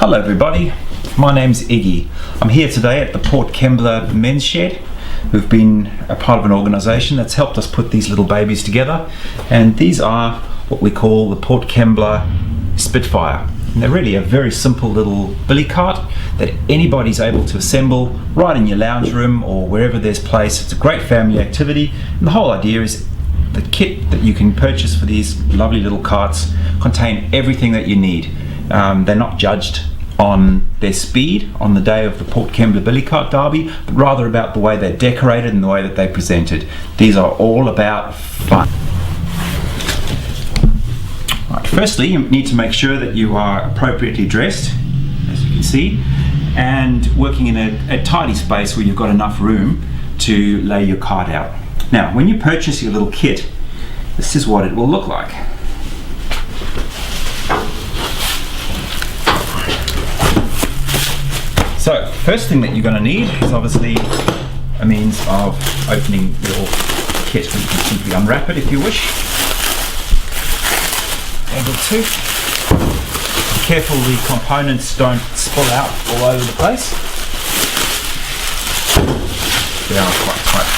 Hello everybody, my name's Iggy. I'm here today at the Port Kembla men's shed. We've been a part of an organisation that's helped us put these little babies together, and these are what we call the Port Kembla Spitfire. And they're really a very simple little billy cart that anybody's able to assemble right in your lounge room or wherever there's place. It's a great family activity, and the whole idea is the kit that you can purchase for these lovely little carts contain everything that you need. They're not judged on their speed on the day of the Port Kembla Billy Cart Derby, but rather about the way they're decorated and the way that they're presented. These are all about fun. Right, firstly, you need to make sure that you are appropriately dressed, as you can see, and working in a tidy space where you've got enough room to lay your cart out. Now, when you purchase your little kit, this is what it will look like. So, first thing that you're going to need is obviously a means of opening your kit. You can simply unwrap it if you wish. Able to. Be careful the components don't spill out all over the place. They are quite tight.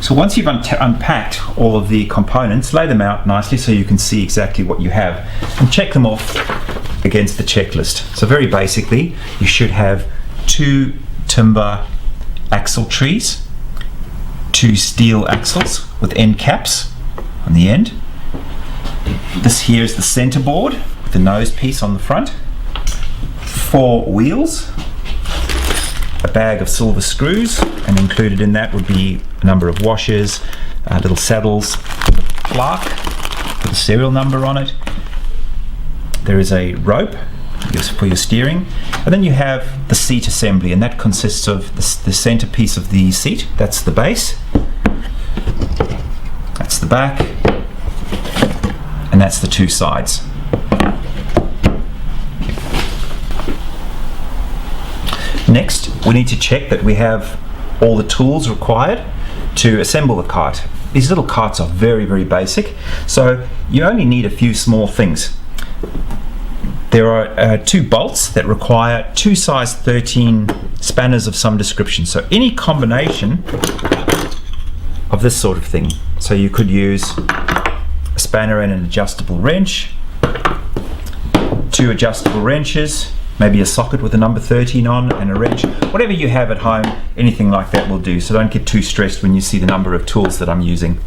So once you've unpacked all of the components, lay them out nicely so you can see exactly what you have and check them off against the checklist. So very basically, you should have 2 timber axle trees, 2 steel axles with end caps on the end. This here is the center board with the nose piece on the front, 4 wheels, a bag of silver screws, and included in that would be a number of washers, little saddles, plaque with a serial number on it. There is a rope for your steering, and then you have the seat assembly, and that consists of the center piece of the seat. That's the base, that's the back, and that's the 2 sides. Next, we need to check that we have all the tools required to assemble the cart. These little carts are very, very basic, so you only need a few small things. There are 2 bolts that require 2 size 13 spanners of some description, so any combination of this sort of thing. So you could use a spanner and an adjustable wrench, 2 adjustable wrenches, maybe a socket with a number 13 on and a wrench. Whatever you have at home, anything like that will do, so don't get too stressed when you see the number of tools that I'm using.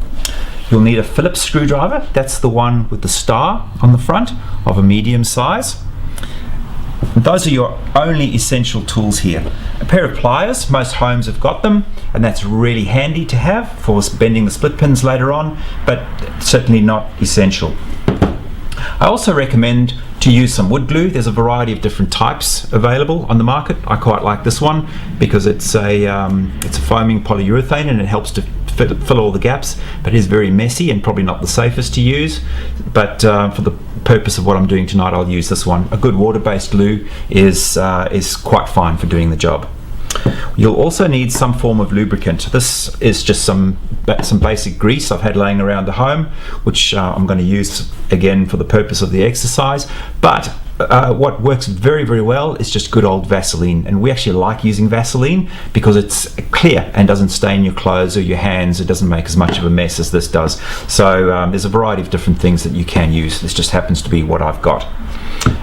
You'll need a Phillips screwdriver. That's the one with the star on the front, of a medium size. Those are your only essential tools here. A pair of pliers, most homes have got them, and that's really handy to have for bending the split pins later on, but certainly not essential. I also recommend to use some wood glue. There's a variety of different types available on the market. I quite like this one because it's a foaming polyurethane and it helps to fill all the gaps, but it is very messy and probably not the safest to use. But for the purpose of what I'm doing tonight, I'll use this one. A good water-based glue is quite fine for doing the job. You'll also need some form of lubricant. This is just some basic grease I've had laying around the home, which I'm going to use again for the purpose of the exercise. But what works very, very well is just good old Vaseline, and we actually like using Vaseline because it's clear and doesn't stain your clothes or your hands. It doesn't make as much of a mess as this does. So there's a variety of different things that you can use. This just happens to be what I've got.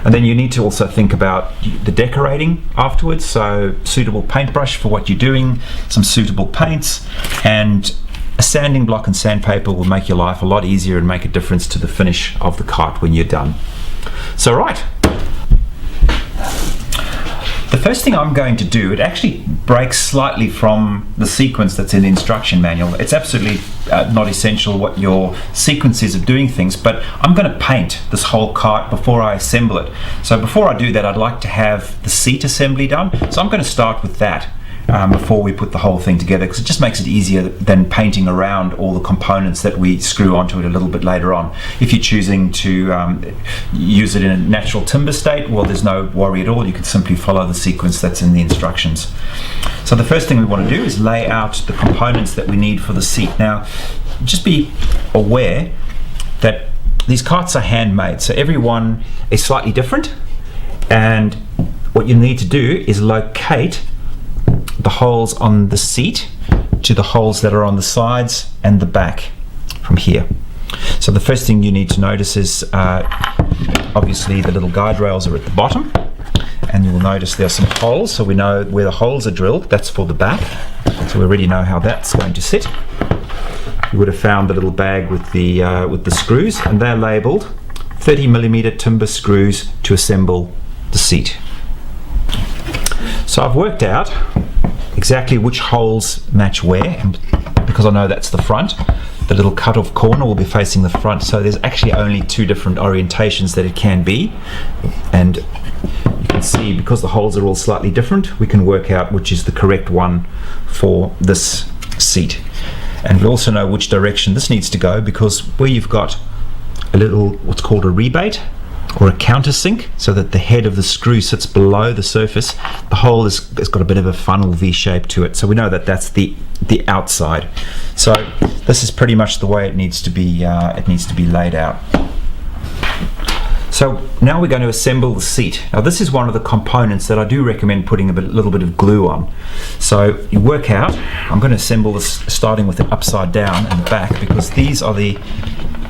And then you need to also think about the decorating afterwards, so suitable paintbrush for what you're doing, some suitable paints, and a sanding block and sandpaper will make your life a lot easier and make a difference to the finish of the cart when you're done. So right, the first thing I'm going to do, it actually breaks slightly from the sequence that's in the instruction manual. It's absolutely not essential what your sequence is of doing things, but I'm going to paint this whole cart before I assemble it. So before I do that, I'd like to have the seat assembly done. So I'm going to start with that. before we put the whole thing together, because it just makes it easier than painting around all the components that we screw onto it a little bit later on. If you're choosing to use it in a natural timber state, well, there's no worry at all. You can simply follow the sequence that's in the instructions. So the first thing we want to do is lay out the components that we need for the seat. Now, just be aware that these carts are handmade, so every one is slightly different, and what you need to do is locate the holes on the seat to the holes that are on the sides and the back from here. So the first thing you need to notice is obviously the little guide rails are at the bottom, and you'll notice there are some holes, so we know where the holes are drilled. That's for the back, so we already know how that's going to sit. You would have found the little bag with the screws, and they're labelled 30mm timber screws to assemble the seat. So I've worked out exactly which holes match where, and because I know that's the front, the little cut-off corner will be facing the front, so there's actually only two different orientations that it can be, and you can see because the holes are all slightly different, we can work out which is the correct one for this seat. And we also know which direction this needs to go, because where you've got a little what's called a rebate or a countersink, so that the head of the screw sits below the surface, the hole has got a bit of a funnel V shape to it, so we know that that's the outside. So this is pretty much the way it needs to be laid out. So now we're going to assemble the seat. Now this is one of the components that I do recommend putting a little bit of glue on. So you work out, I'm going to assemble this starting with it upside down and the back, because these are the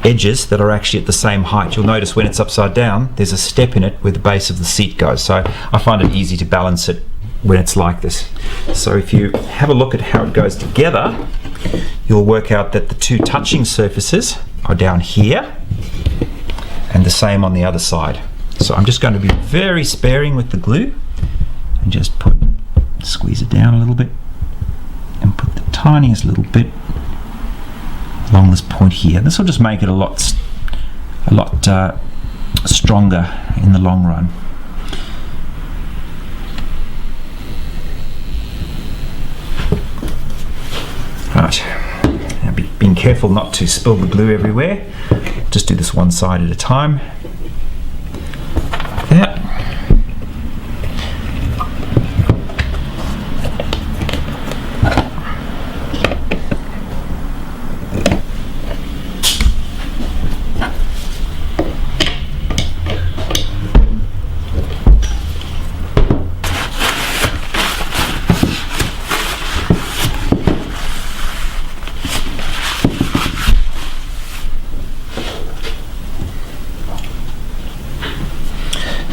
edges that are actually at the same height. You'll notice when it's upside down, there's a step in it where the base of the seat goes. So I find it easy to balance it when it's like this. So if you have a look at how it goes together, you'll work out that the two touching surfaces are down here, and the same on the other side. So I'm just going to be very sparing with the glue and just squeeze it down a little bit and put the tiniest little bit along this point here. This will just make it a lot stronger in the long run. Right, now being careful not to spill the glue everywhere. Just do this one side at a time. Like that.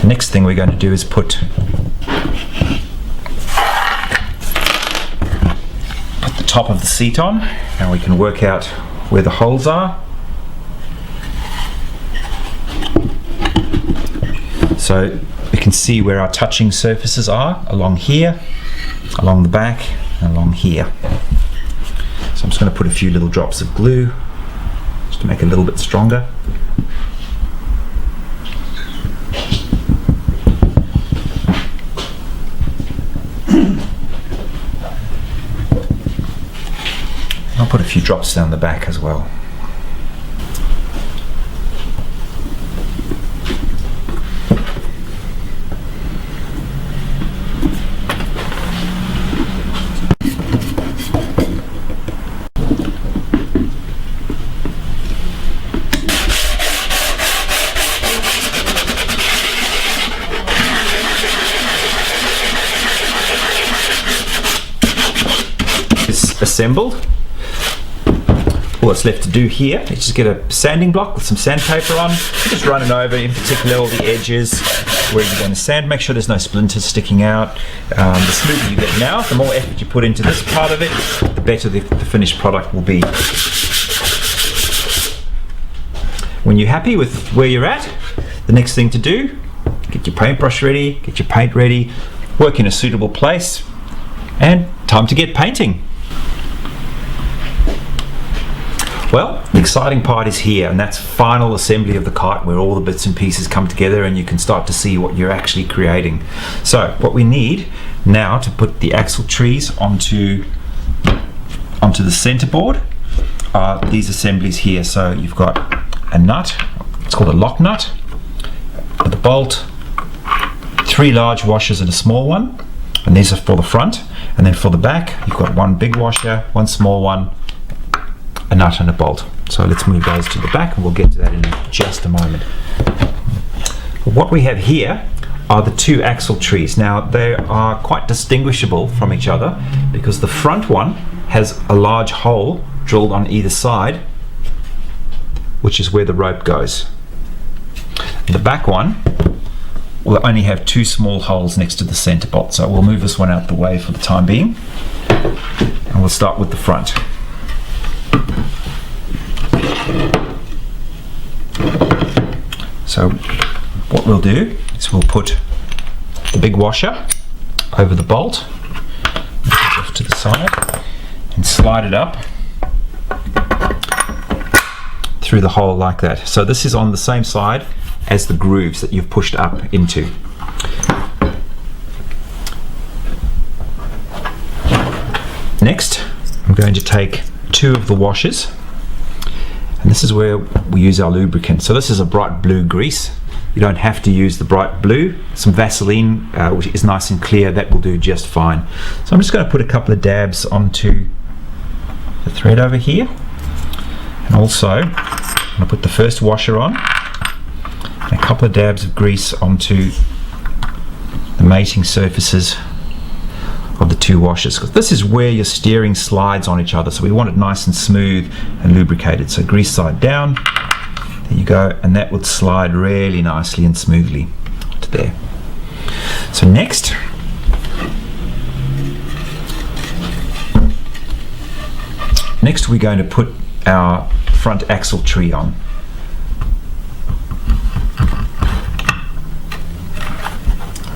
The next thing we're going to do is put the top of the seat on, and we can work out where the holes are. So we can see where our touching surfaces are along here, along the back, and along here. So I'm just going to put a few little drops of glue just to make it a little bit stronger. I'll put a few drops down the back as well. It's assembled. All that's left to do here is just get a sanding block with some sandpaper on, just run it over, in particular all the edges where you're going to sand. Make sure there's no splinters sticking out. The smoother you get now, the more effort you put into this part of it, the better the finished product will be. When you're happy with where you're at, the next thing to do, get your paintbrush ready, get your paint ready, work in a suitable place, and time to get painting. Well, The exciting part is here, and that's final assembly of the kite, where all the bits and pieces come together and you can start to see what you're actually creating. So what we need now to put the axle trees onto the center board are these assemblies here. So you've got a nut, it's called a lock nut, with a bolt, 3 large washers and a small one, and these are for the front. And then for the back, you've got 1 big washer, 1 small one, a nut and a bolt. So let's move those to the back, and we'll get to that in just a moment. What we have here are the 2 axle trees. Now they are quite distinguishable from each other because the front one has a large hole drilled on either side, which is where the rope goes. The back one will only have 2 small holes next to the center bolt. So we'll move this one out the way for the time being, and we'll start with the front. So what we'll do is we'll put the big washer over the bolt, off to the side, and slide it up through the hole like that. So this is on the same side as the grooves that you've pushed up into. Next, I'm going to take 2 of the washers, and this is where we use our lubricant. So this is a bright blue grease. You don't have to use the bright blue. Some Vaseline, which is nice and clear, that will do just fine. So I'm just going to put a couple of dabs onto the thread over here, and also I'm going to put the first washer on, and a couple of dabs of grease onto the mating surfaces of the 2 washers, because this is where your steering slides on each other, so we want it nice and smooth and lubricated. So grease side down, there you go, and that would slide really nicely and smoothly to there. So next, we're going to put our front axle tree on.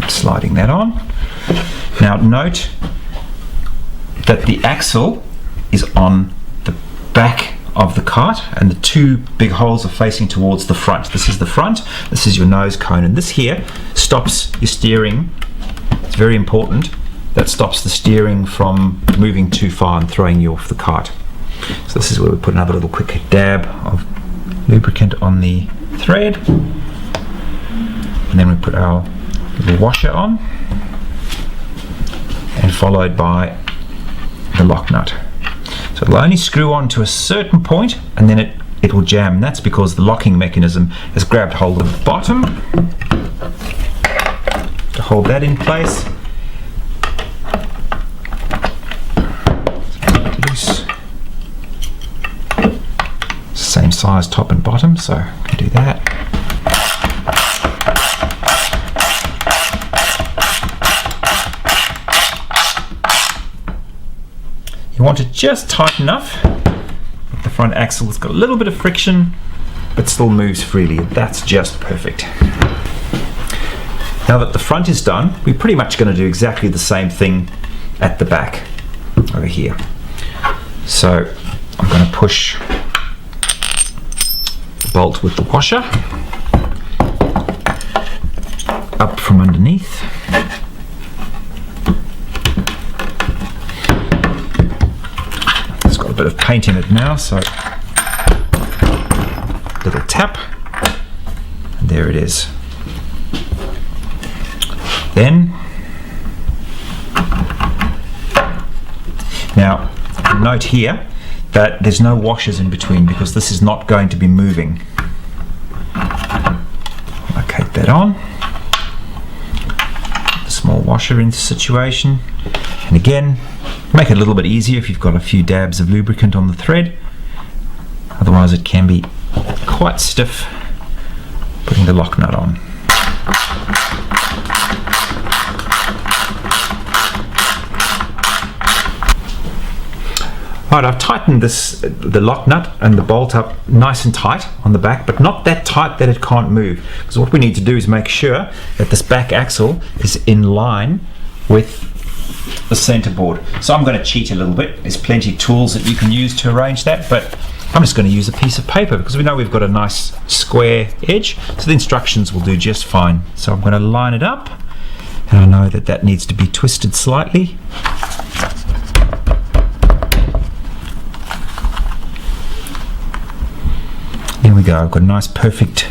Sliding that on. Now note that the axle is on the back of the kite, and the 2 big holes are facing towards the front. This is the front, this is your nose cone, and this here stops your steering. It's very important. That stops the steering from moving too far and throwing you off the kite. So this is where we put another little quick dab of lubricant on the thread, and then we put our little washer on, and followed by the lock nut. So it'll only screw on to a certain point, and then it will jam. That's because the locking mechanism has grabbed hold of the bottom to hold that in place. Loose. Same size top and bottom, so I can do that. You want to just tighten enough that the front axle has got a little bit of friction but still moves freely. That's just perfect. Now that the front is done, we're pretty much going to do exactly the same thing at the back over here. So I'm going to push the bolt with the washer up from underneath. A bit of paint in it now, so little tap, and there it is. Then now note here that there's no washers in between because this is not going to be moving. Locate that on, the small washer into situation, and again make it a little bit easier if you've got a few dabs of lubricant on the thread. Otherwise it can be quite stiff putting the lock nut on. Right, I've tightened the lock nut and the bolt up nice and tight on the back, but not that tight that it can't move. Because what we need to do is make sure that this back axle is in line with the center board. So I'm going to cheat a little bit. There's plenty of tools that you can use to arrange that, but I'm just going to use a piece of paper because we know we've got a nice square edge, so the instructions will do just fine. So I'm going to line it up, and I know that that needs to be twisted slightly. There we go, I've got a nice perfect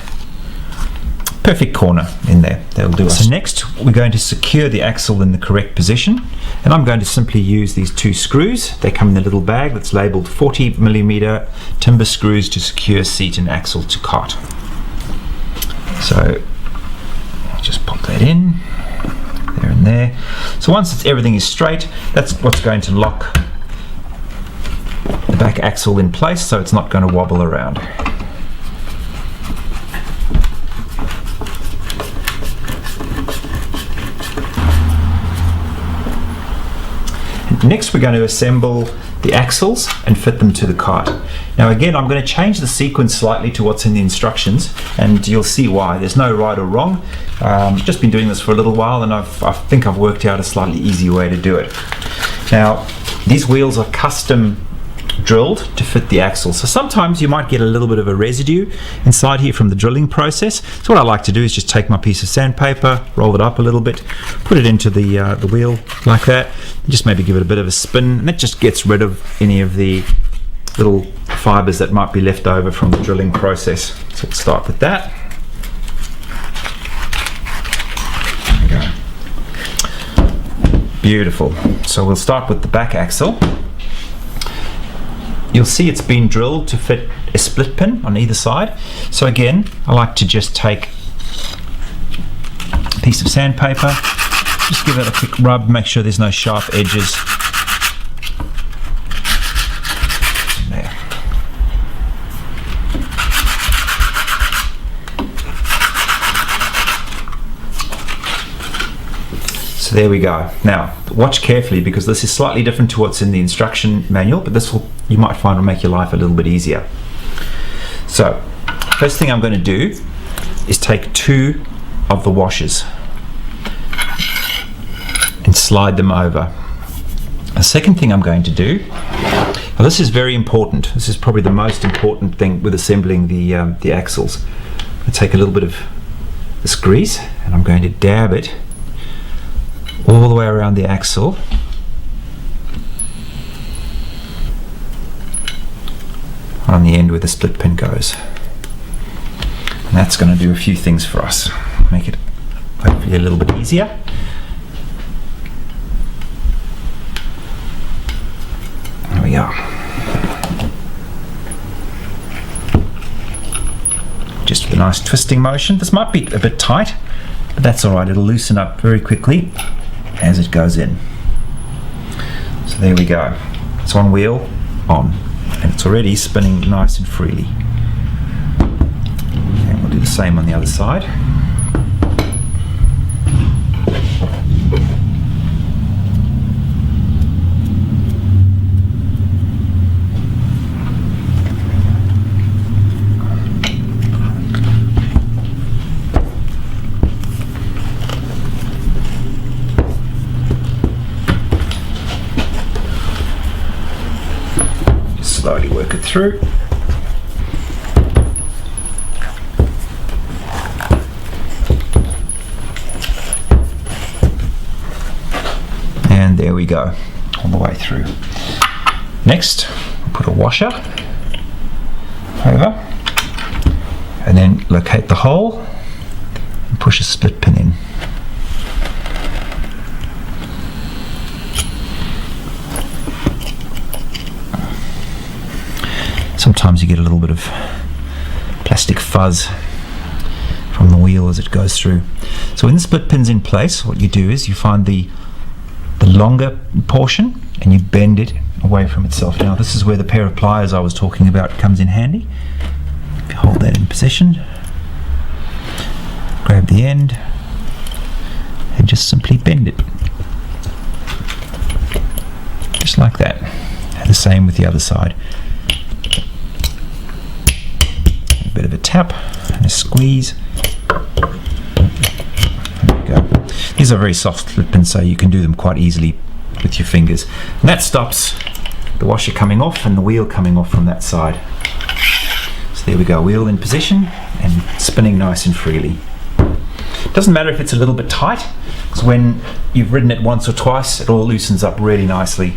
corner in there. That'll do us. So next we're going to secure the axle in the correct position, and I'm going to simply use these 2 screws. They come in a little bag that's labelled 40mm timber screws to secure seat and axle to cart. So just pop that in there and there. So once everything is straight, that's what's going to lock the back axle in place so it's not going to wobble around. Next we're going to assemble the axles and fit them to the cart. Now again, I'm going to change the sequence slightly to what's in the instructions, and you'll see why. There's no right or wrong. Just been doing this for a little while, and I think I've worked out a slightly easier way to do it. Now these wheels are custom drilled to fit the axle, so sometimes you might get a little bit of a residue inside here from the drilling process. So what I like to do is just take my piece of sandpaper, roll it up a little bit, put it into the wheel like that, and just maybe give it a bit of a spin, and that just gets rid of any of the little fibers that might be left over from the drilling process. So let's start with that. There we go. Beautiful. So we'll start with the back axle. You'll see it's been drilled to fit a split pin on either side. So again, I like to just take a piece of sandpaper, just give it a quick rub, make sure there's no sharp edges. There. So there we go. Now, watch carefully because this is slightly different to what's in the instruction manual, but this will, you might find, will make your life a little bit easier. So, first thing I'm going to do is take 2 of the washers and slide them over. The second thing I'm going to do, now this is very important. This is probably the most important thing with assembling the axles. I'm going to take a little bit of this grease and I'm going to dab it all the way around the axle. On the end where the split pin goes. And that's going to do a few things for us. Make it hopefully a little bit easier. There we are. Just with a nice twisting motion. This might be a bit tight, but that's alright, it'll loosen up very quickly as it goes in. So there we go. It's one wheel on, and it's already spinning nice and freely. And we'll do the same on the other side. Slowly work it through. And there we go, all the way through. Next, we'll put a washer over and then locate the hole and push a split pin in. Sometimes you get a little bit of plastic fuzz from the wheel as it goes through. So when the split pin's in place, what you do is you find the longer portion and you bend it away from itself. Now this is where the pair of pliers I was talking about comes in handy. If you hold that in position, grab the end and just simply bend it. Just like that. And the same with the other side. A bit of a tap and a squeeze. There we go. These are very soft split pins, so you can do them quite easily with your fingers. And that stops the washer coming off and the wheel coming off from that side. So there we go, wheel in position and spinning nice and freely. Doesn't matter if it's a little bit tight, because when you've ridden it once or twice, it all loosens up really nicely.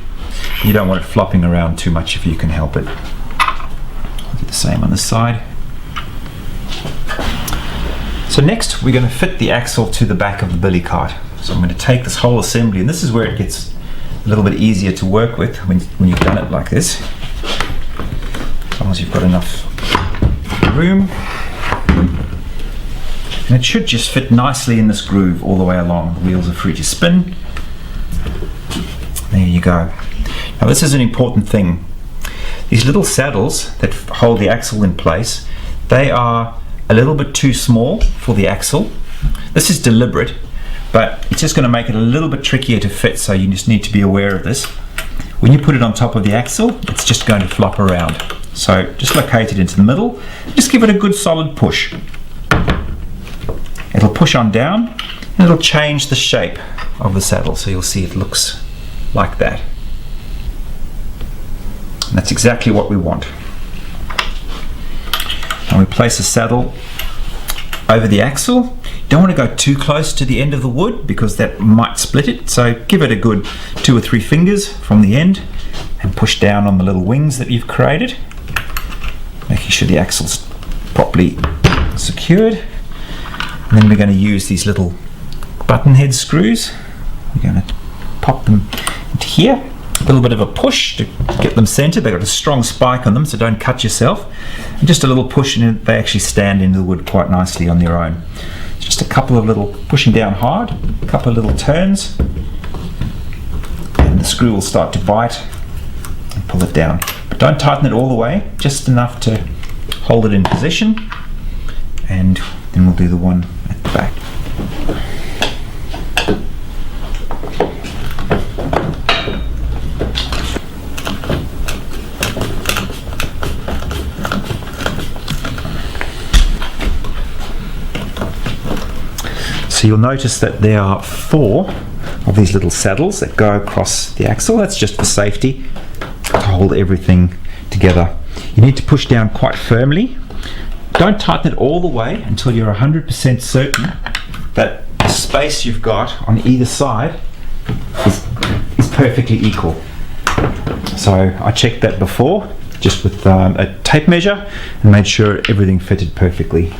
You don't want it flopping around too much if you can help it. I'll do the same on this side. So next we're going to fit the axle to the back of the billy cart. So I'm going to take this whole assembly, and this is where it gets a little bit easier to work with when you've done it like this. As long as you've got enough room. And it should just fit nicely in this groove all the way along. The wheels are free to spin. There you go. Now this is an important thing. These little saddles that hold the axle in place, they are a little bit too small for the axle. This is deliberate, but it's just going to make it a little bit trickier to fit, so you just need to be aware of this. When you put it on top of the axle, it's just going to flop around. So just locate it into the middle, just give it a good solid push. It'll push on down and it'll change the shape of the saddle, so you'll see it looks like that. And that's exactly what we want. And we place the saddle over the axle. You don't want to go too close to the end of the wood because that might split it, so give it a good 2 or 3 fingers from the end and push down on the little wings that you've created, making sure the axle's properly secured. And then we're going to use these little button head screws. We're going to pop them into here. A little bit of a push to get them centered. They've got a strong spike on them, so don't cut yourself. And just a little push and they actually stand into the wood quite nicely on their own. Just a couple of little pushing down hard, a couple of little turns, and the screw will start to bite and pull it down. But don't tighten it all the way, just enough to hold it in position, and then we'll do the one at the back. So you'll notice that there are 4 of these little saddles that go across the axle. That's just for safety, to hold everything together. You need to push down quite firmly. Don't tighten it all the way until you're 100% certain that the space you've got on either side is perfectly equal. So I checked that before, just with a tape measure, and made sure everything fitted perfectly.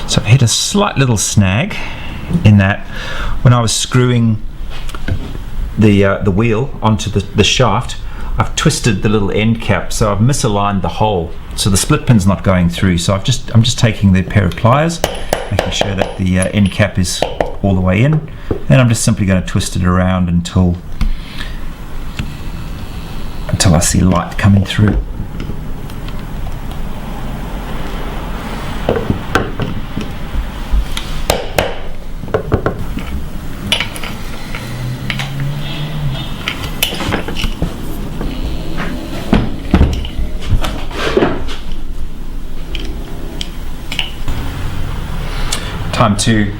So I hit a slight little snag in that when I was screwing the wheel onto the shaft, I've twisted the little end cap, so I've misaligned the hole, so the split pin's not going through. So I'm just taking the pair of pliers, making sure that the end cap is all the way in, and I'm just simply going to twist it around until I see light coming through. Time to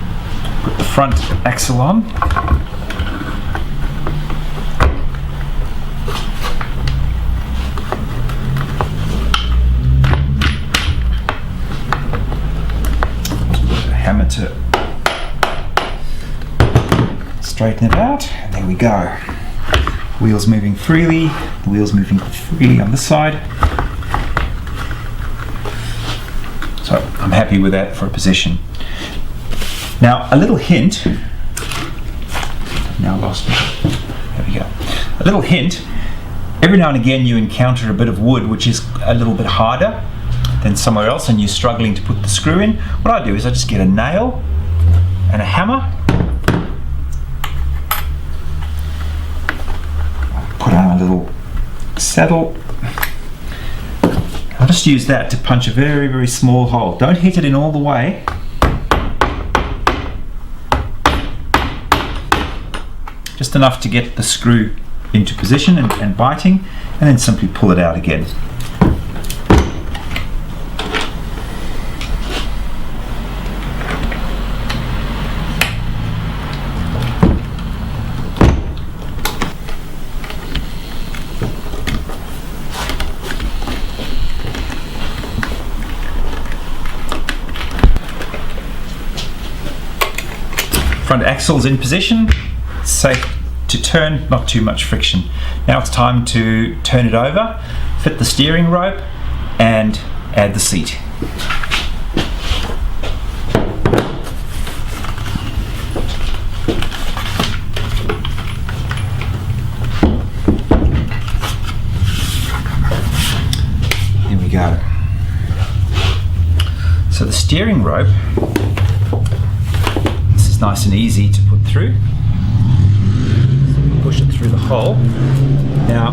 put the front axle on. Hammer to straighten it out, and there we go. Wheels moving freely, the wheels moving freely on this side. So I'm happy with that for a position. Now, a little hint, now lost me, there we go. A little hint, every now and again you encounter a bit of wood which is a little bit harder than somewhere else and you're struggling to put the screw in. What I do is I just get a nail and a hammer, put on a little saddle, I'll just use that to punch a very, very small hole. Don't hit it in all the way. Just enough to get the screw into position and biting, and then simply pull it out again. Front axle's in position, safe to turn, not too much friction. Now it's time to turn it over, fit the steering rope and add the seat. Here we go. So the steering rope, this is nice and easy to put through. Push it through the hole. Now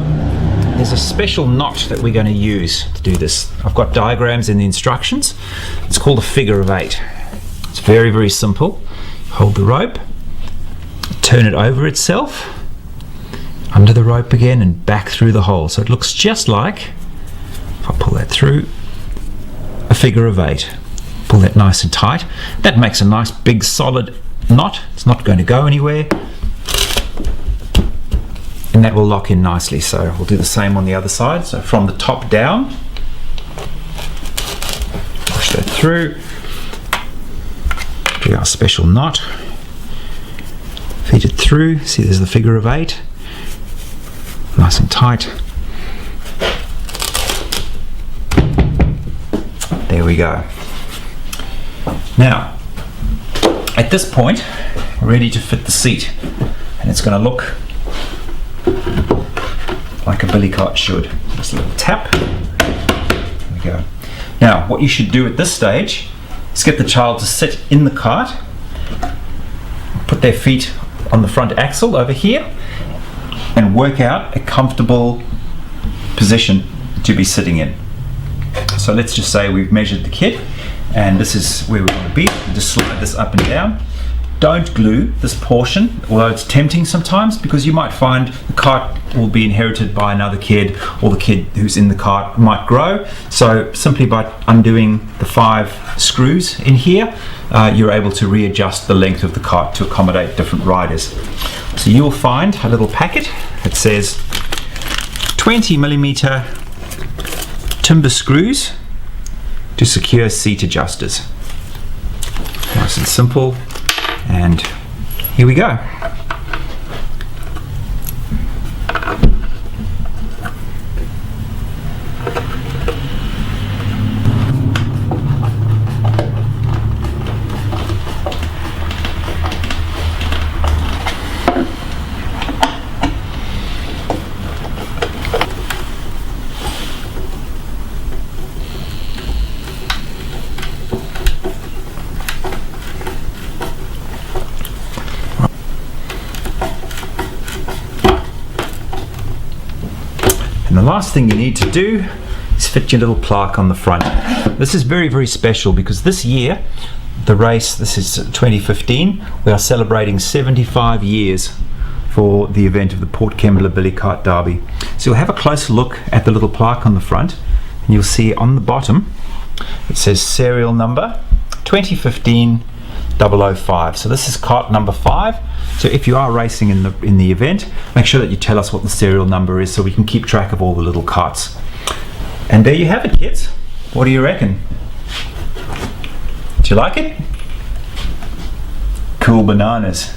there's a special knot that we're going to use to do this. I've got diagrams in the instructions. It's called a figure of 8. It's very, very simple. Hold the rope, turn it over itself, under the rope again and back through the hole. So it looks just like, if I pull that through, a figure of 8. Pull that nice and tight. That makes a nice big solid knot. It's not going to go anywhere. And that will lock in nicely. So we'll do the same on the other side. So from the top down, push that through, do our special knot, feed it through. See, there's the figure of 8, nice and tight. There we go. Now at this point we're ready to fit the seat, and it's going to look like a billy cart should. Just a little tap. There we go. Now what you should do at this stage is get the child to sit in the cart, put their feet on the front axle over here, and work out a comfortable position to be sitting in. So let's just say we've measured the kid and this is where we want to be. Just slide this up and down. Don't glue this portion, although it's tempting sometimes, because you might find the cart will be inherited by another kid, or the kid who's in the cart might grow. So simply by undoing the 5 screws in here, you're able to readjust the length of the cart to accommodate different riders. So you'll find a little packet that says 20mm timber screws to secure seat adjusters. Nice and simple. And here we go. And the last thing you need to do is fit your little plaque on the front. This is very, very special because this year, the race, this is 2015, we are celebrating 75 years for the event of the Port Kembla Billy Cart Derby. So you'll have a closer look at the little plaque on the front, and you'll see on the bottom it says serial number 2015 005. So this is cart number 5. So if you are racing in the event, make sure that you tell us what the serial number is so we can keep track of all the little carts. And there you have it, kids. What do you reckon? Do you like it? Cool bananas.